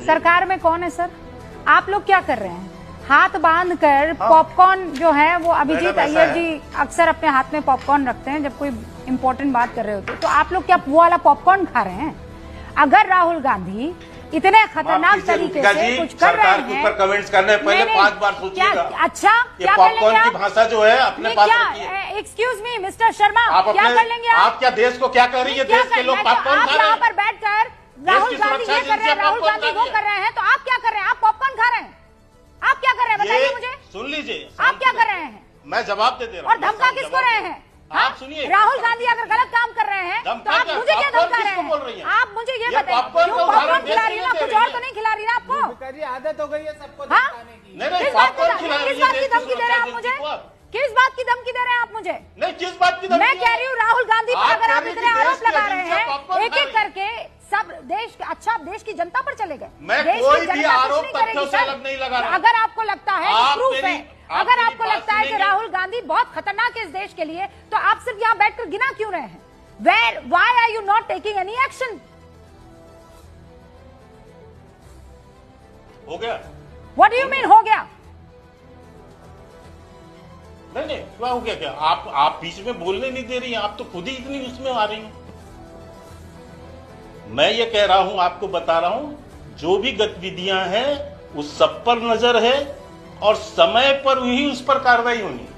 सरकार में कौन है सर? आप लोग क्या कर रहे हैं? हाथ बांध कर पॉपकॉर्न जो है वो अभिजीत अय्यर जी अक्सर अपने हाथ में पॉपकॉर्न रखते हैं जब कोई इंपॉर्टेंट बात कर रहे होते, तो आप लोग क्या वो वाला पॉपकॉर्न खा रहे हैं? अगर राहुल गांधी इतने खतरनाक तरीके से कुछ कर रहे हैं, ऊपर कमेंट्स करने पहले 5 बार सोचिएगा। अच्छा, क्या कर लेंगे पॉपकॉर्न की भाषा जो है अपने पास रखिए। एक्सक्यूज मी मिस्टर शर्मा, क्या कर लेंगे आप? क्या देश को क्या कर रही है? देश के लोग पॉपकॉर्न खा रहे हैं। यहाँ पर बैठकर राहुल गांधी ये कर रहे हैं, राहुल गांधी वो कर रहे हैं, तो आप क्या कर रहे हैं? आप पॉपकॉर्न खा रहे हैं? आप क्या कर रहे हैं बताइए मुझे। सुन लीजिए, आप क्या कर रहे हैं? मैं जवाब दे रहा हूँ। और धमका किसको रहे हैं? आप सुनिए, राहुल गांधी अगर गलत काम कर रहे हैं तो आप मुझे क्या धमका रहे हैं? आप मुझे ये बताइए, पॉपकॉर्न खिला रही ना, कुछ और तो नहीं खिला रही ना आपको? आदत हो गई है सबको धमकाने की। किस बात की धमकी दे रहे हैं आप मुझे? किस बात की धमकी दे रहे हैं आप मुझे? नहीं, किस बात की धमकी? मैं कह रही हूँ राहुल गांधी पर अगर आप इतने आरोप लगा रहे हैं, एक एक करके सब देश, अच्छा आप देश की जनता पर चले गए। मैं कोई भी आरोप तथ्यों से अलग नहीं लगा रहा। अगर आपको लगता है, प्रूफ है, अगर आपको लगता है कि राहुल गांधी बहुत खतरनाक है इस देश के लिए, तो आप सिर्फ यहाँ बैठकर गिना क्यों रहे हैं? Why are you not taking any action? हो गया? What do you mean हो गया? नहीं, क्या हो गया? क्या आप बीच में बोलने नहीं दे रही हैं? आप तो खुद ही इतनी उसमें आ रही हैं। मैं ये कह रहा हूं, आपको बता रहा हूं, जो भी गतिविधियां हैं उस सब पर नजर है और समय पर ही उस पर कार्रवाई होनी है,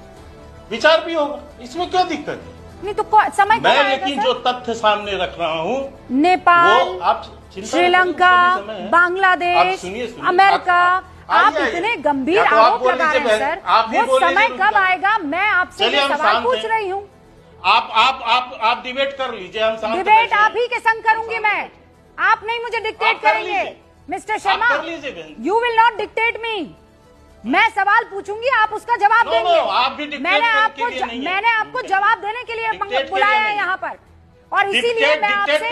विचार भी होगा। इसमें क्या दिक्कत है? नहीं तो समय मैं लेकिन जो तथ्य सामने रख रहा हूं, नेपाल, वो आप श्रीलंका, बांग्लादेश, अमेरिका, आप इतने गंभीर आरोप लगा रहे हैं सर, वो समय कब आएगा? मैं आपसे सवाल पूछ रही हूँ। आप डिबेट कर लीजिए, हम साथ डिबेट आप ही के संग करूंगी मैं, आप नहीं मुझे डिक्टेट करेंगे mister Sharma. You will not dictate me. मैं सवाल पूछूंगी, आप उसका जवाब देंगे। आप भी मैंने आपको जवाब देने के लिए बुलाया है यहाँ पर, और इसीलिए मैं आपसे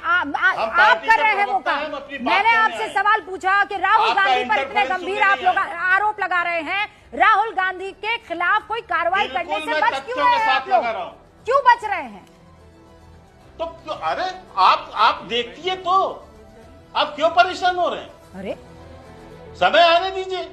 आप कर रहे हैं वो काम। मैंने आपसे सवाल पूछा कि राहुल गांधी पर इतने गंभीर आप लोग आरोप लगा रहे हैं, राहुल गांधी के खिलाफ कोई कार्रवाई करने से बच क्यों रहे हैं आप लोग? क्यों बच रहे हैं? तो अरे आप देखिए तो आप क्यों परेशान हो रहे हैं? अरे समय आने दीजिए।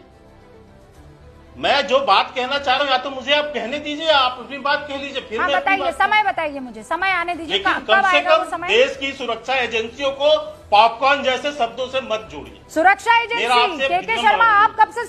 मैं जो बात कहना चाह रहा हूं, या तो मुझे आप कहने दीजिए, आप अपनी बात कह लीजिए, फिर मैं बताइए, समय बताइए मुझे, समय आने दीजिए। लेकिन कम से कम देश की सुरक्षा एजेंसियों को पॉपकॉर्न जैसे शब्दों से मत जोड़िए। सुरक्षा एजेंसी के शर्मा, आप कब से